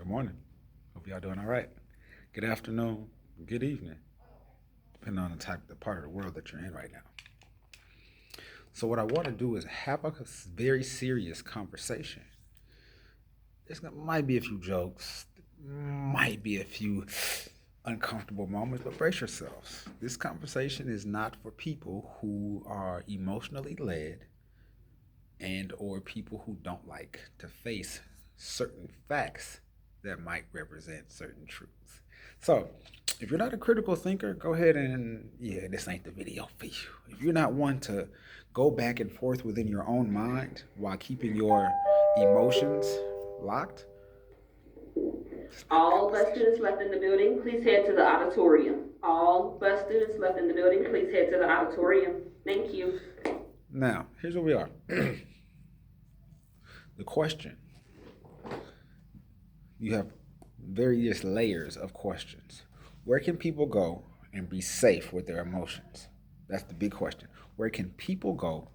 Good morning. Hope y'all doing all right. Good afternoon. Good evening, depending on the part of the world that you're in right now. So what I want to do is have a very serious conversation. Might be a few jokes, might be a few uncomfortable moments, but brace yourselves. This conversation is not for people who are emotionally led and or people who don't like to face certain facts that might represent certain truths. So, if you're not a critical thinker, go ahead and yeah, this ain't the video for you. If you're not one to go back and forth within your own mind while keeping your emotions locked, this might be All a bus conversation. students left in the building, please head to the auditorium. All bus students left in the building, please head to the auditorium. Thank you. Now, here's where we are. The question, you have various layers of questions. Where can people go and be safe with their emotions? That's the big question. Where can people go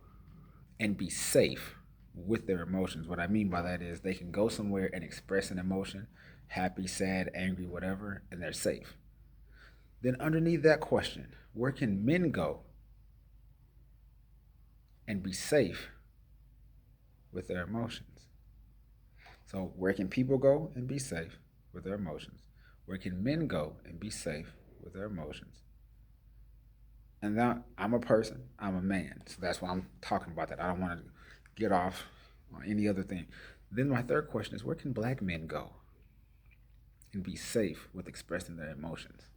and be safe with their emotions? What I mean by that is they can go somewhere and express an emotion, happy, sad, angry, whatever, and they're safe. Then, underneath that question, where can men go and be safe with their emotions? So, where can people go and be safe with their emotions? Where can men go and be safe with their emotions? And now I'm a person, I'm a man. So that's why I'm talking about that. I don't want to get off on any other thing. Then my third question is where can black men go and be safe with expressing their emotions?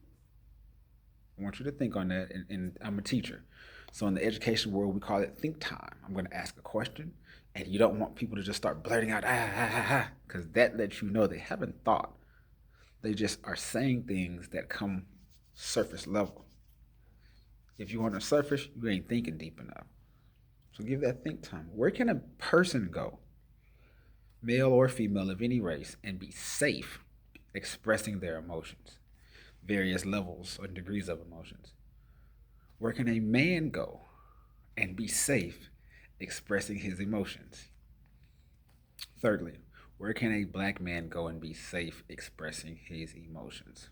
I want you to think on that. And I'm a teacher. So in the education world, we call it think time. I'm going to ask a question, and you don't want people to just start blurting out, because that lets you know they haven't thought. They just are saying things that come surface level. If you're on the surface, you ain't thinking deep enough. So give that think time. Where can a person go, male or female of any race, and be safe expressing their emotions, various levels or degrees of emotions? Where can a man go and be safe expressing his emotions? Thirdly, where can a black man go and be safe expressing his emotions?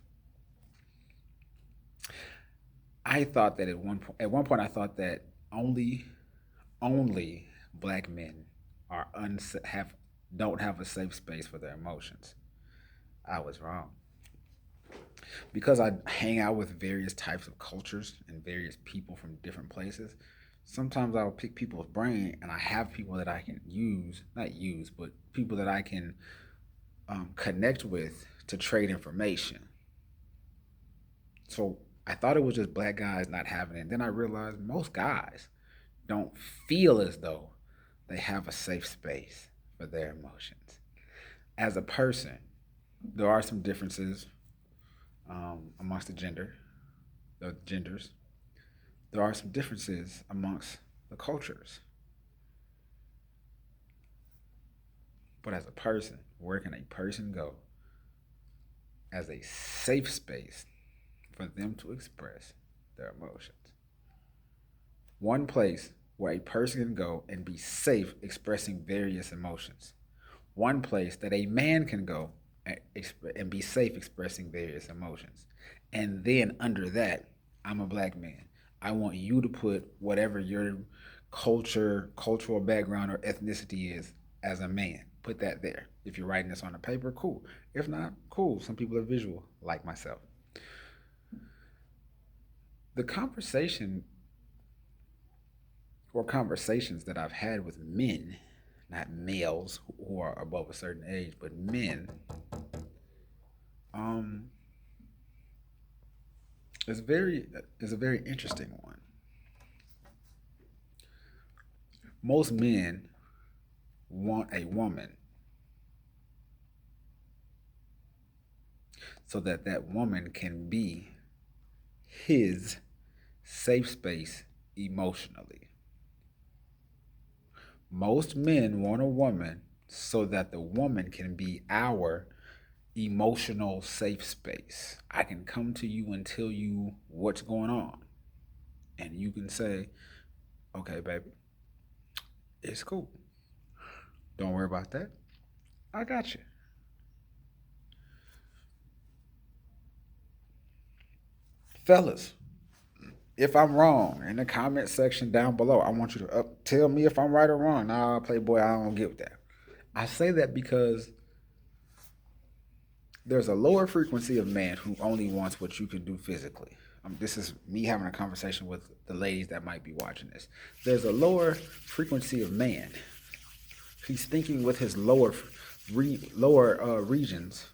I thought that at one point I thought that only black men are have don't have a safe space for their emotions. I was wrong. Because I hang out with various types of cultures and various people from different places, sometimes I'll pick people's brain and I have people that I can use, not use, but people that I can connect with to trade information. So I thought it was just black guys not having it. And then I realized most guys don't feel as though they have a safe space for their emotions. As a person, there are some differences amongst the genders. There are some differences amongst the cultures. But as a person, where can a person go as a safe space for them to express their emotions? One place where a person can go and be safe expressing various emotions. One place that a man can go and be safe expressing various emotions. And then under that, I'm a black man. I want you to put whatever your cultural background or ethnicity is as a man. Put that there. If you're writing this on a paper, cool. If not, cool. Some people are visual, like myself. The conversation or conversations that I've had with men, not males who are above a certain age, but men, um, is a very interesting one. Most men want a woman so that that woman can be his safe space emotionally. Most men want a woman so that the woman can be our emotional safe space. I can come to you and tell you what's going on. And you can say, okay, baby, it's cool. Don't worry about that. I got you. Fellas, if I'm wrong, in the comment section down below, I want you to tell me if I'm right or wrong. Nah, Playboy, I don't get that. I say that because there's a lower frequency of man who only wants what you can do physically. This is me having a conversation with the ladies that might be watching this. There's a lower frequency of man. He's thinking with his lower regions.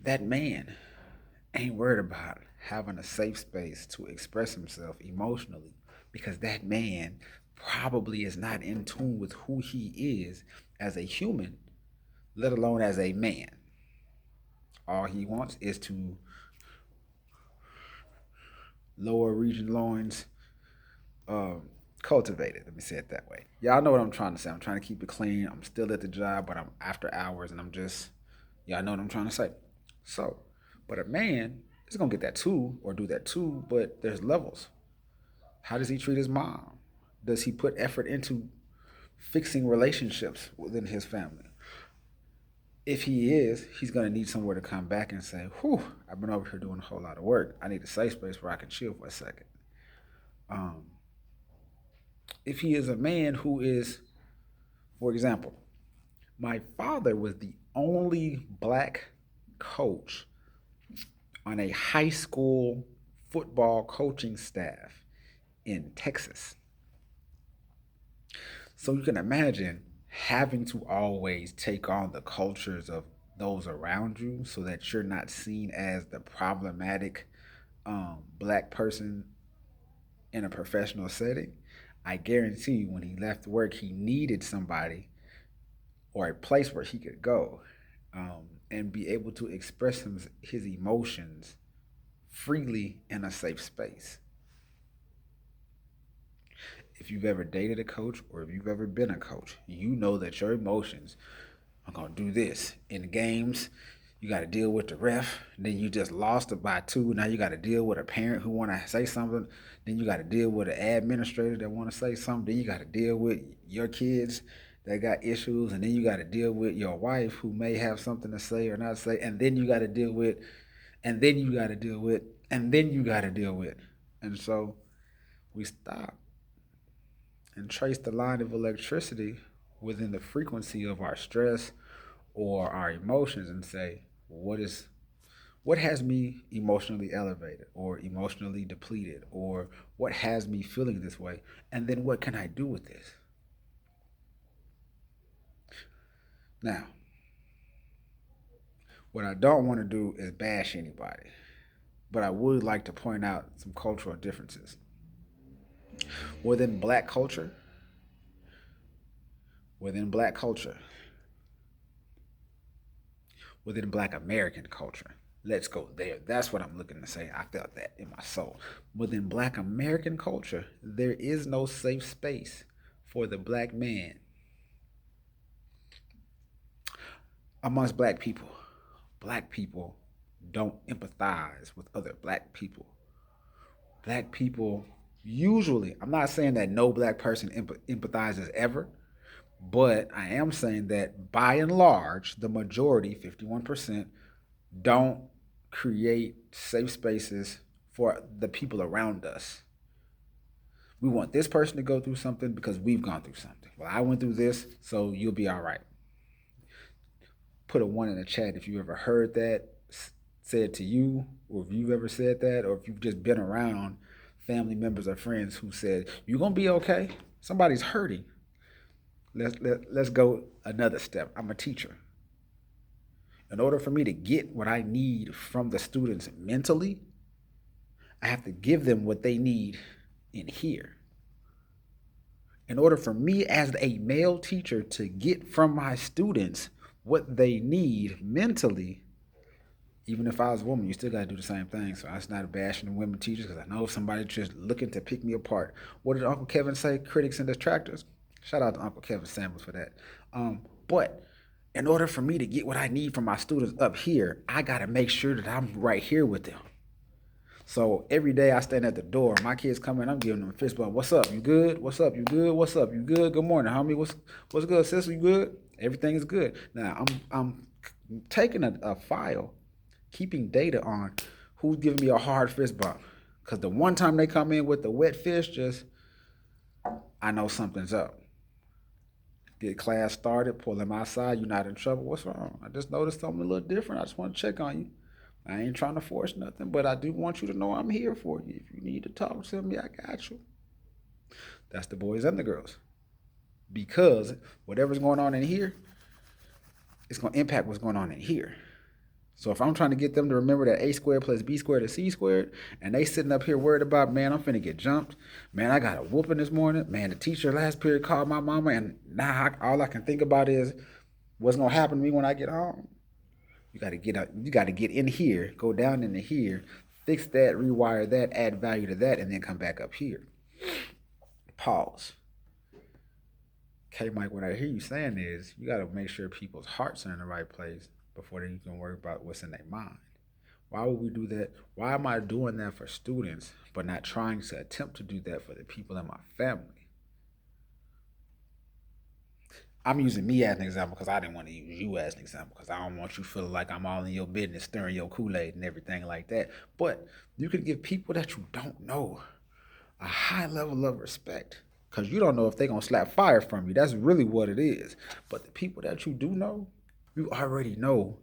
That man ain't worried about having a safe space to express himself emotionally, because that man probably is not in tune with who he is as a human, let alone as a man. All he wants is to lower region loins cultivated. Let me say it that way. Y'all know what I'm trying to say. I'm trying to keep it clean. I'm still at the job, but I'm after hours, and y'all know what I'm trying to say. So, but a man is going to get that too, or do that too, but there's levels. How does he treat his mom? Does he put effort into fixing relationships within his family? If he is, he's going to need somewhere to come back and say, whew, I've been over here doing a whole lot of work. I need a safe space where I can chill for a second. If he is a man who is, for example, my father was the only black coach on a high school football coaching staff in Texas. So you can imagine having to always take on the cultures of those around you so that you're not seen as the problematic black person in a professional setting. I guarantee you, when he left work, he needed somebody or a place where he could go and be able to express his emotions freely in a safe space. If you've ever dated a coach, or if you've ever been a coach, you know that your emotions are going to do this. In the games, you got to deal with the ref. Then you just lost it by 2. Now you got to deal with a parent who want to say something. Then you got to deal with an administrator that want to say something. Then you got to deal with your kids that got issues. And then you got to deal with your wife who may have something to say or not say. And then you got to deal with, and then you got to deal with, and then you got to deal with. And so we stop and trace the line of electricity within the frequency of our stress or our emotions and say, what has me emotionally elevated or emotionally depleted, or what has me feeling this way, and then what can I do with this? Now, what I don't want to do is bash anybody, but I would like to point out some cultural differences. Within black culture, within black American culture, let's go there. That's what I'm looking to say. I felt that in my soul. Within black American culture, there is no safe space for the black man. Amongst black people don't empathize with other black people. Black people usually, I'm not saying that no black person empathizes ever, but I am saying that by and large, the majority, 51%, don't create safe spaces for the people around us. We want this person to go through something because we've gone through something. Well, I went through this, so you'll be all right. Put a 1 in the chat if you ever heard that said to you, or if you've ever said that, or if you've just been around family members or friends who said, you're going to be okay. Somebody's hurting. Let's go another step. I'm a teacher. In order for me to get what I need from the students mentally, I have to give them what they need in here. In order for me as a male teacher to get from my students what they need mentally, even if I was a woman, you still got to do the same thing. So that's not a bashing of women teachers, because I know somebody's just looking to pick me apart. What did Uncle Kevin say? Critics and detractors. Shout out to Uncle Kevin Samuels for that. But in order for me to get what I need from my students up here, I got to make sure that I'm right here with them. So every day I stand at the door, my kids come in, I'm giving them a fist bump. What's up? You good? What's up? You good? What's up? You good? Good morning, homie. What's good, sis? You good? Everything is good. Now I'm taking a file, keeping data on Who's giving me a hard fist bump? Because the one time they come in with the wet fist, I know something's up. Get class started, pull them outside. You're not in trouble. What's wrong? I just noticed something a little different. I just want to check on you. I ain't trying to force nothing, but I do want you to know I'm here for you. If you need to talk to me, I got you. That's the boys and the girls. Because whatever's going on in here, it's going to impact what's going on in here. So if I'm trying to get them to remember that A squared plus B squared is C squared, and they sitting up here worried about, man, I'm finna get jumped. Man, I got a whooping this morning. Man, the teacher last period called my mama, and now all I can think about is what's gonna happen to me when I get home. You gotta get in here, go down into here, fix that, rewire that, add value to that, and then come back up here. Pause. Okay, Mike, what I hear you saying is you gotta make sure people's hearts are in the right place before they can worry about what's in their mind. Why would we do that? Why am I doing that for students, but not trying to attempt to do that for the people in my family? I'm using me as an example because I didn't want to use you as an example because I don't want you feeling like I'm all in your business, stirring your Kool-Aid and everything like that. But you can give people that you don't know a high level of respect because you don't know if they're going to slap fire from you. That's really what it is. But the people that you do know, you already know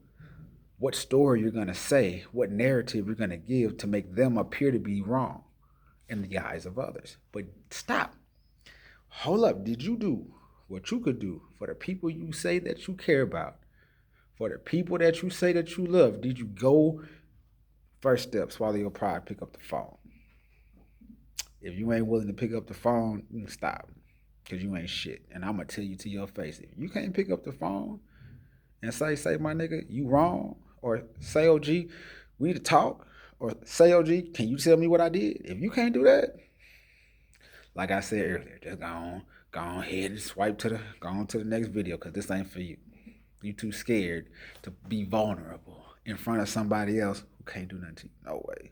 what story you're going to say, what narrative you're going to give to make them appear to be wrong in the eyes of others. But stop. Hold up. Did you do what you could do for the people you say that you care about? For the people that you say that you love? Did you go first step, swallow your pride, pick up the phone? If you ain't willing to pick up the phone, stop. Because you ain't shit. And I'm going to tell you to your face, if you can't pick up the phone, and say, my nigga, you wrong, or say, OG, we need to talk, or say, OG, can you tell me what I did? If you can't do that, like I said earlier, just go on ahead and go on to the next video, because this ain't for you. You too scared to be vulnerable in front of somebody else who can't do nothing to you. No way.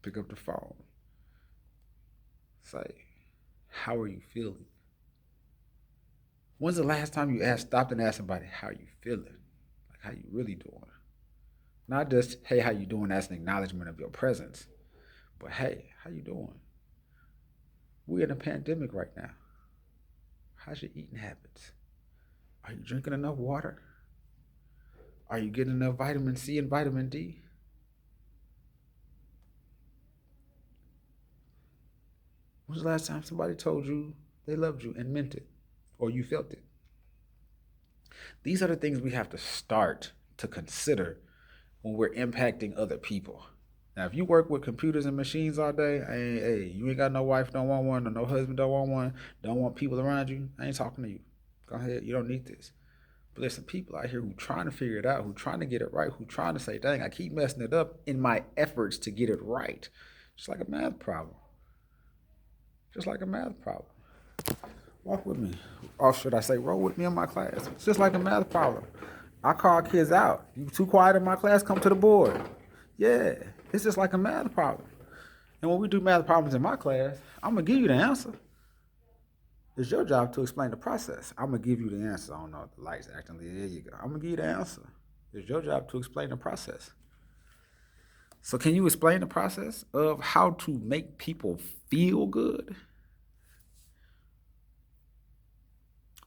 Pick up the phone. Say, how are you feeling? When's the last time you stopped and asked somebody, how you feeling? Like, how you really doing? Not just, hey, how you doing? That's an acknowledgement of your presence. But, hey, how you doing? We're in a pandemic right now. How's your eating habits? Are you drinking enough water? Are you getting enough vitamin C and vitamin D? When's the last time somebody told you they loved you and meant it? Or you felt it? These are the things we have to start to consider when we're impacting other people. Now, if you work with computers and machines all day, hey, you ain't got no wife, don't want one, or no husband, don't want one, don't want people around you, I ain't talking to you. Go ahead, you don't need this. But there's some people out here who trying to figure it out, who trying to get it right, who trying to say, dang, I keep messing it up in my efforts to get it right. Just like a math problem. Just like a math problem. Walk with me. Or should I say, roll with me in my class. It's just like a math problem. I call kids out. You too quiet in my class, come to the board. Yeah, it's just like a math problem. And when we do math problems in my class, I'm going to give you the answer. It's your job to explain the process. I'm going to give you the answer. I don't know if the light's acting. There you go. I'm going to give you the answer. It's your job to explain the process. So can you explain the process of how to make people feel good?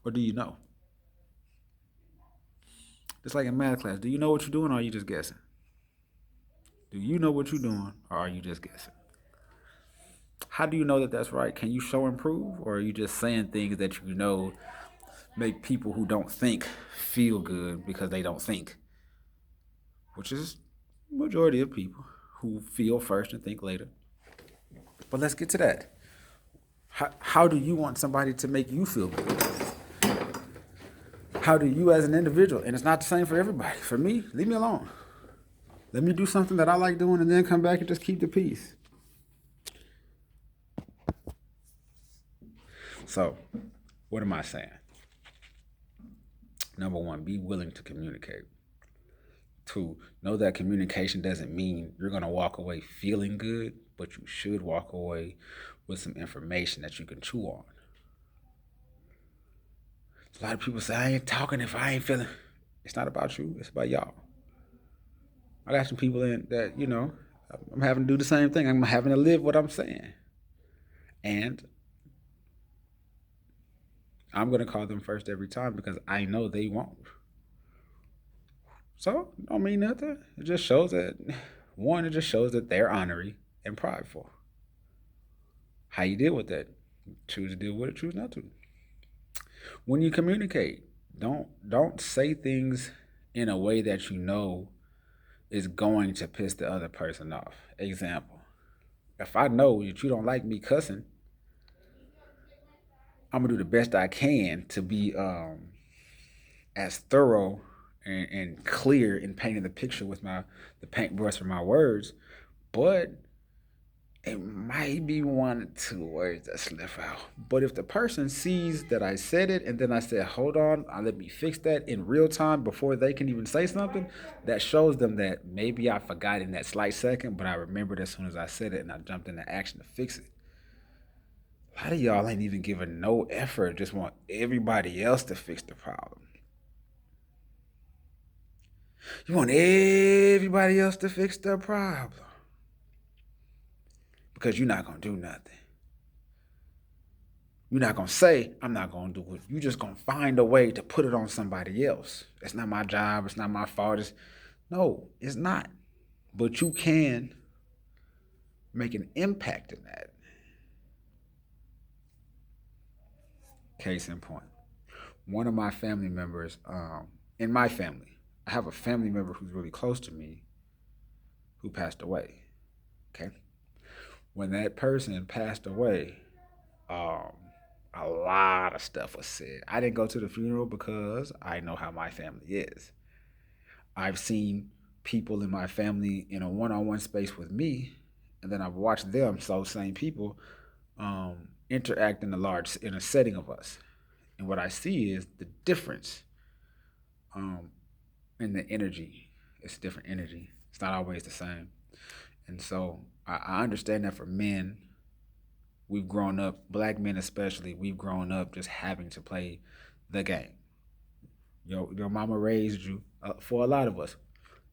Or do you know? Just like in math class, do you know what you're doing or are you just guessing? Do you know what you're doing or are you just guessing? How do you know that that's right? Can you show and prove, or are you just saying things that you know make people who don't think feel good because they don't think? Which is majority of people who feel first and think later. But let's get to that. How do you want somebody to make you feel good? How do you as an individual? And it's not the same for everybody. For me, leave me alone. Let me do something that I like doing and then come back and just keep the peace. So, what am I saying? Number one, be willing to communicate. 2, know that communication doesn't mean you're going to walk away feeling good, but you should walk away with some information that you can chew on. A lot of people say, I ain't talking if I ain't feeling. It's not about you. It's about y'all. I got some people in that, I'm having to do the same thing. I'm having to live what I'm saying. And I'm going to call them first every time because I know they won't. So, it don't mean nothing. It just shows that, one, it just shows that they're honorary and prideful. How you deal with that? Choose to deal with it, choose not to. When you communicate, don't say things in a way that you know is going to piss the other person off. Example, if I know that you don't like me cussing, I'm gonna do the best I can to be as thorough and clear in painting the picture with the paintbrush for my words, but it might be one or two words that slip out. But if the person sees that I said it and then I said, hold on, let me fix that in real time before they can even say something, that shows them that maybe I forgot in that slight second, but I remembered as soon as I said it and I jumped into action to fix it. A lot of y'all ain't even giving no effort, just want everybody else to fix the problem. You want everybody else to fix the problem because you're not going to do nothing. You're not going to say, I'm not going to do it. You're just going to find a way to put it on somebody else. It's not my job. It's not my fault. No, it's not. But you can make an impact in that. Case in point. One of my family members, in my family, I have a family member who's really close to me who passed away. Okay. When that person passed away, um, a lot of stuff was said. I didn't go to the funeral because I know how my family is. I've seen people in my family in a one-on-one space with me, and then I've watched them, so same people, interact in a setting of us. And what I see is the difference um, in the energy. It's a different energy. It's not always the same. And so I understand that for men, we've grown up, black men especially, we've grown up just having to play the game. Your mama raised you. For a lot of us,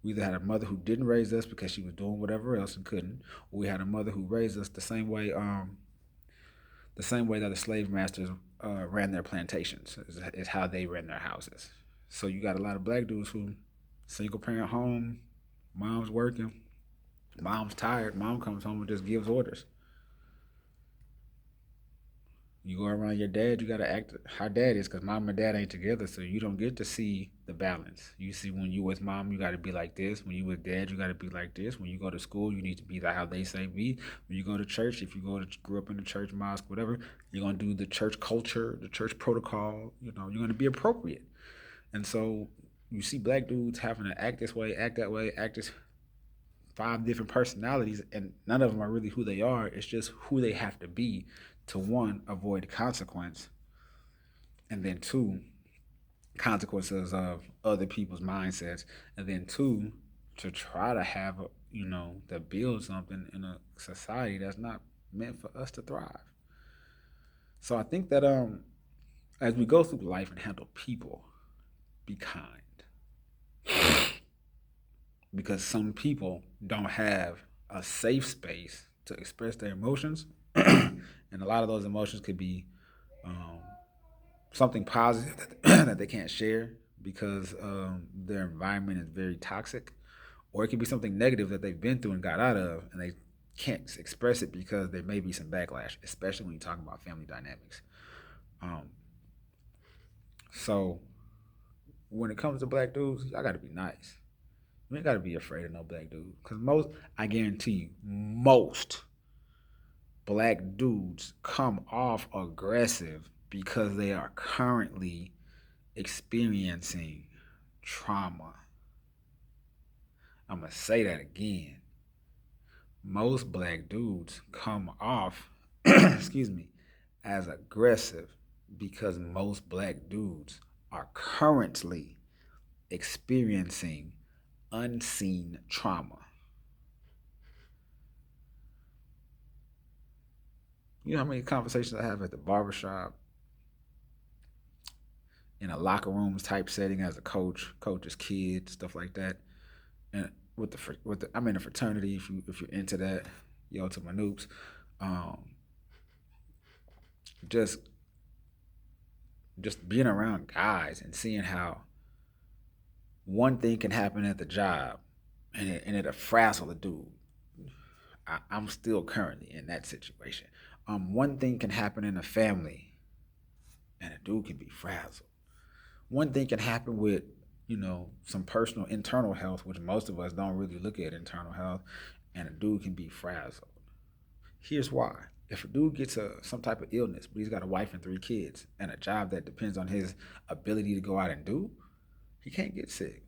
we either had a mother who didn't raise us because she was doing whatever else and couldn't, or we had a mother who raised us the same way that the slave masters ran their plantations is how they ran their houses. So you got a lot of black dudes who single parent home, mom's working, mom's tired, mom comes home and just gives orders. You go around your dad, you gotta act how dad is, cause mom and dad ain't together, so you don't get to see the balance. You see, when you with mom, you gotta be like this. When you with dad, you gotta be like this. When you go to school, you need to be like how they say be. When you go to church, if you grew up in the church, mosque, whatever, you're gonna do the church culture, the church protocol. You're gonna be appropriate. And so you see black dudes having to act this way, act that way, act this five different personalities, and none of them are really who they are. It's just who they have to be to, one, avoid consequence, and then two, consequences of other people's mindsets, and then two, to try to have to build something in a society that's not meant for us to thrive. So I think that as we go through life and handle people, be kind, because some people don't have a safe space to express their emotions, and a lot of those emotions could be um, something positive that they can't share because their environment is very toxic, or it could be something negative that they've been through and got out of, and they can't express it because there may be some backlash, especially when you talk about family dynamics. Um, so when it comes to black dudes, y'all got to be nice. You ain't got to be afraid of no black dude, because I guarantee you, most black dudes come off aggressive because they are currently experiencing trauma. I'm going to say that again. Most black dudes come off, excuse me, as aggressive because most black dudes are currently experiencing unseen trauma. You know how many conversations I have at the barbershop in a locker rooms type setting as a coach, coach's kid, stuff like that. And I'm in a fraternity if you're into that, yo to my noobs. Um, just being around guys and seeing how one thing can happen at the job and it'll frazzle a dude. I'm still currently in that situation. One thing can happen in a family and a dude can be frazzled. One thing can happen with, some personal internal health, which most of us don't really look at internal health, and a dude can be frazzled. Here's why. If a dude gets some type of illness, but he's got a wife and 3 kids and a job that depends on his ability to go out and do, he can't get sick.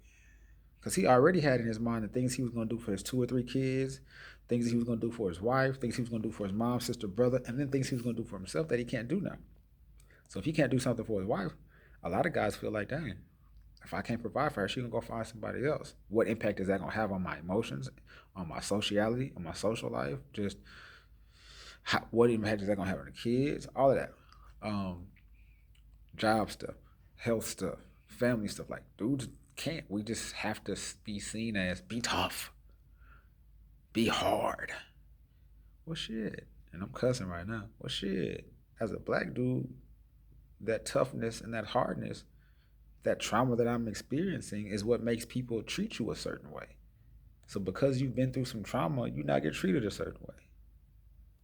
Because he already had in his mind the things he was going to do for his 2 or 3 kids, things he was going to do for his wife, things he was going to do for his mom, sister, brother, and then things he was going to do for himself that he can't do now. So if he can't do something for his wife, a lot of guys feel like, dang, if I can't provide for her, she can go find somebody else. What impact is that going to have on my emotions, on my sociality, on my social life? Just what impact is that going to have on the kids? All of that. Job stuff, health stuff, family stuff. Like, dudes can't. We just have to be seen as be tough, be hard. Well, shit. And I'm cussing right now. Well, shit. As a black dude, that toughness and that hardness, that trauma that I'm experiencing is what makes people treat you a certain way. So because you've been through some trauma, you not get treated a certain way.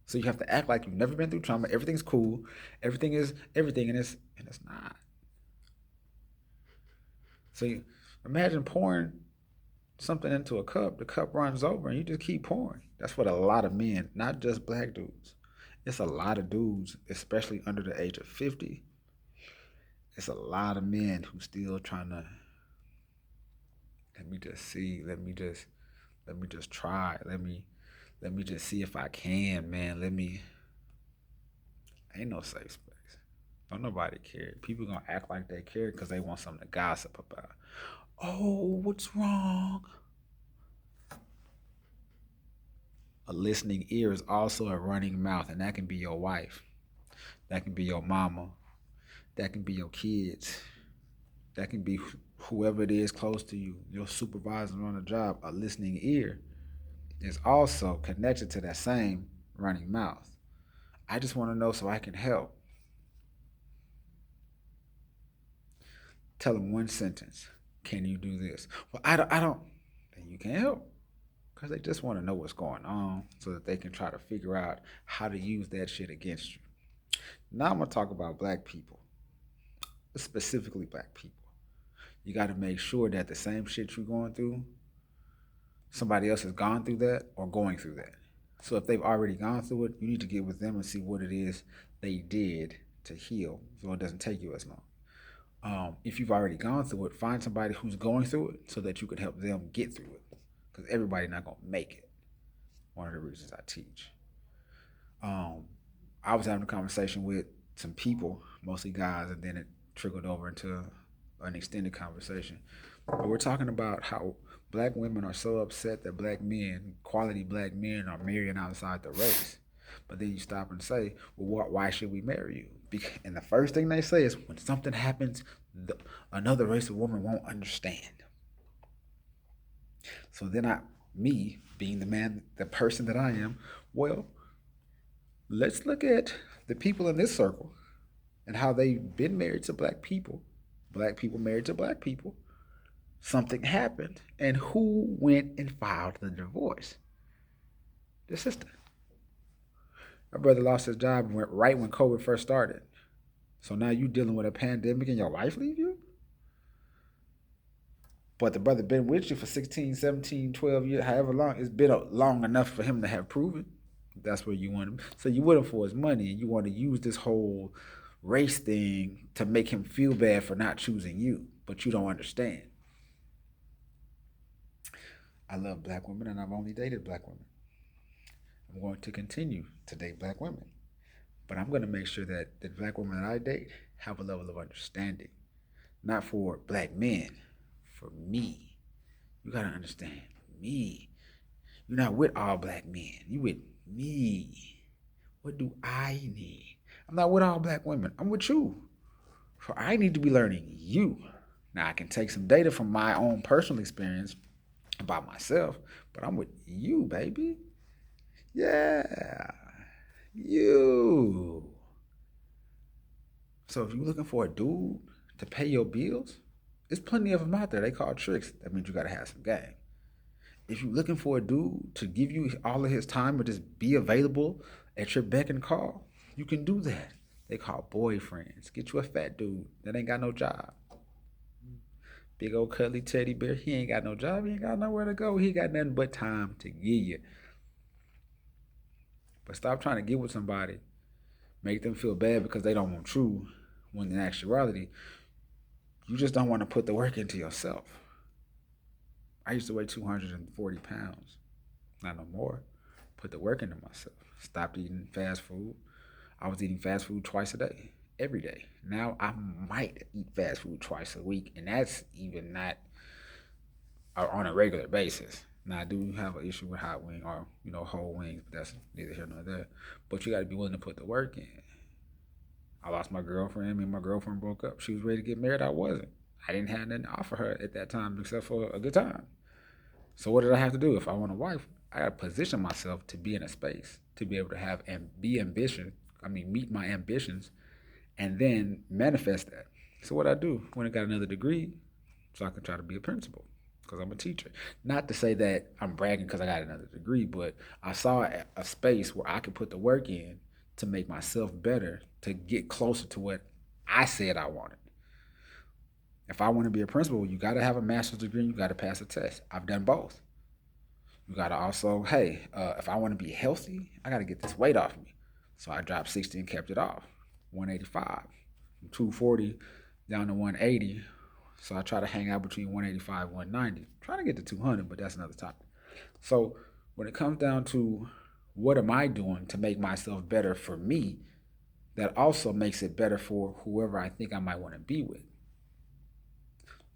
So you have to act like you've never been through trauma. Everything's cool. Everything is everything, and it's not. So imagine pouring something into a cup. The cup runs over, and you just keep pouring. That's what a lot of men, not just black dudes, it's a lot of dudes, especially under the age of 50. It's a lot of men who still trying to. Let me just see. Let me just try. Let me just see if I can, man. Ain't no safe space. Don't nobody care. People gonna act like they care because they want something to gossip about. Oh, what's wrong? A listening ear is also a running mouth, and that can be your wife. That can be your mama. That can be your kids. That can be whoever it is close to you, your supervisor on the job. A listening ear is also connected to that same running mouth. I just want to know so I can help. Tell them one sentence. Can you do this? Well, I don't. Then you can't help. Because they just want to know what's going on so that they can try to figure out how to use that shit against you. Now I'm going to talk about black people, specifically black people. You got to make sure that the same shit you're going through, somebody else has gone through that or going through that. So if they've already gone through it, you need to get with them and see what it is they did to heal so it doesn't take you as long. If you've already gone through it, find somebody who's going through it so that you can help them get through it. Because everybody's not going to make it. One of the reasons I teach. I was having a conversation with some people, mostly guys, and then it trickled over into an extended conversation. But we're talking about how black women are so upset that black men, quality black men, are marrying outside the race. But then you stop and say, well, why should we marry you? And the first thing they say is, when something happens, another race of woman won't understand. So then me, being the person that I am, well, let's look at the people in this circle and how they've been married to black people married to black people. Something happened, and who went and filed the divorce? The sister. My brother lost his job right when COVID first started. So now you dealing with a pandemic and your wife leave you? But the brother been with you for 16, 17, 12 years, however long. It's been long enough for him to have proven. That's where you want him. So you with him for his money, and you want to use this whole race thing to make him feel bad for not choosing you. But you don't understand. I love black women, and I've only dated black women. I'm going to continue to date black women. But I'm going to make sure that the black women that I date have a level of understanding. Not for black men, for me. You got to understand me. You're not with all black men. You with me. What do I need? I'm not with all black women. I'm with you. So I need to be learning you. Now I can take some data from my own personal experience about myself, but I'm with you, baby. Yeah. You. So if you're looking for a dude to pay your bills, there's plenty of them out there. They call tricks. That means you gotta have some game. If you're looking for a dude to give you all of his time or just be available at your beck and call, you can do that. They call boyfriends. Get you a fat dude that ain't got no job. Big old cuddly teddy bear. He ain't got no job. He ain't got nowhere to go. He got nothing but time to give you. But stop trying to get with somebody, make them feel bad because they don't want you, when in actuality, you just don't want to put the work into yourself. I used to weigh 240 pounds. Not no more. Put the work into myself. Stopped eating fast food. I was eating fast food twice a day, every day. Now I might eat fast food twice a week, and that's even not on a regular basis. Now I do have an issue with hot wing or whole wings, but that's neither here nor there. But you got to be willing to put the work in. I lost my girlfriend. Me and my girlfriend broke up. She was ready to get married. I wasn't. I didn't have nothing to offer her at that time except for a good time. So what did I have to do? If I want a wife, I got to position myself to be in a space to be able to have and be ambition. Meet my ambitions, and then manifest that. So what I do? When I got another degree, so I can try to be a principal because I'm a teacher. Not to say that I'm bragging because I got another degree, but I saw a space where I could put the work in to make myself better, to get closer to what I said I wanted. If I want to be a principal, you got to have a master's degree and you got to pass a test. I've done both. You got to also, if I want to be healthy, I got to get this weight off me. So I dropped 60 and kept it off, 185. From 240 down to 180. So I try to hang out between 185 and 190. Trying to get to 200, but that's another topic. So when it comes down to what am I doing to make myself better for me, that also makes it better for whoever I think I might want to be with.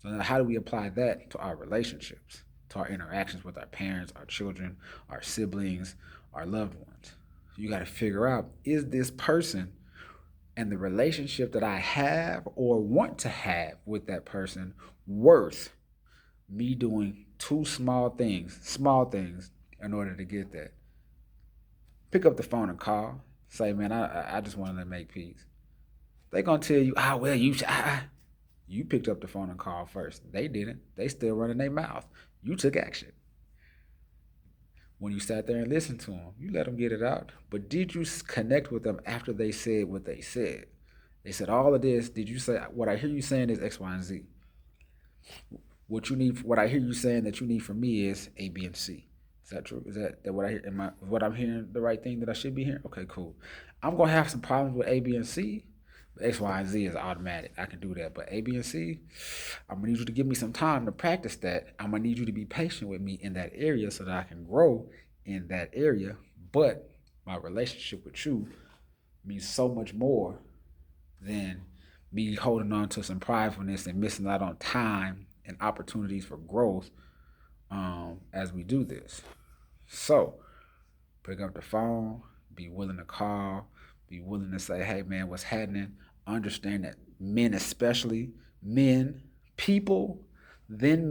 So now how do we apply that to our relationships, to our interactions with our parents, our children, our siblings, our loved ones? You got to figure out, is this person and the relationship that I have or want to have with that person worth me doing two small things in order to get that? Pick up the phone and call. Say, man, I just wanted to make peace. They're going to tell you, you picked up the phone and called first. They didn't. They still running their mouth. You took action. When you sat there and listened to them, you let them get it out. But did you connect with them after they said what they said? They said all of this. Did you say, what I hear you saying is X, Y, and Z? What I hear you saying that you need from me is A, B, and C. Is that true? Is that what I hear? What I'm hearing the right thing that I should be hearing? Okay, cool. I'm going to have some problems with A, B, and C. X, Y, and Z is automatic. I can do that. But A, B, and C, I'm going to need you to give me some time to practice that. I'm going to need you to be patient with me in that area so that I can grow in that area. But my relationship with you means so much more than me holding on to some pridefulness and missing out on time and opportunities for growth as we do this. So pick up the phone, be willing to call, be willing to say, hey, man, what's happening? Understand that men, especially men, people, then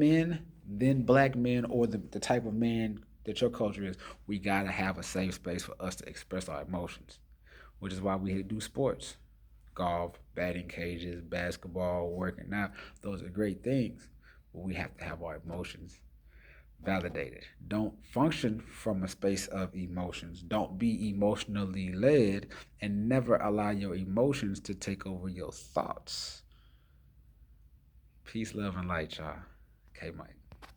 black men, or the type of man that your culture is, we got to have a safe space for us to express our emotions, which is why we do sports, golf, batting cages, basketball, working out. Those are great things, but we have to have our emotions validated. Don't function from a space of emotions. Don't be emotionally led, and never allow your emotions to take over your thoughts. Peace, love, and light, y'all. K Mike.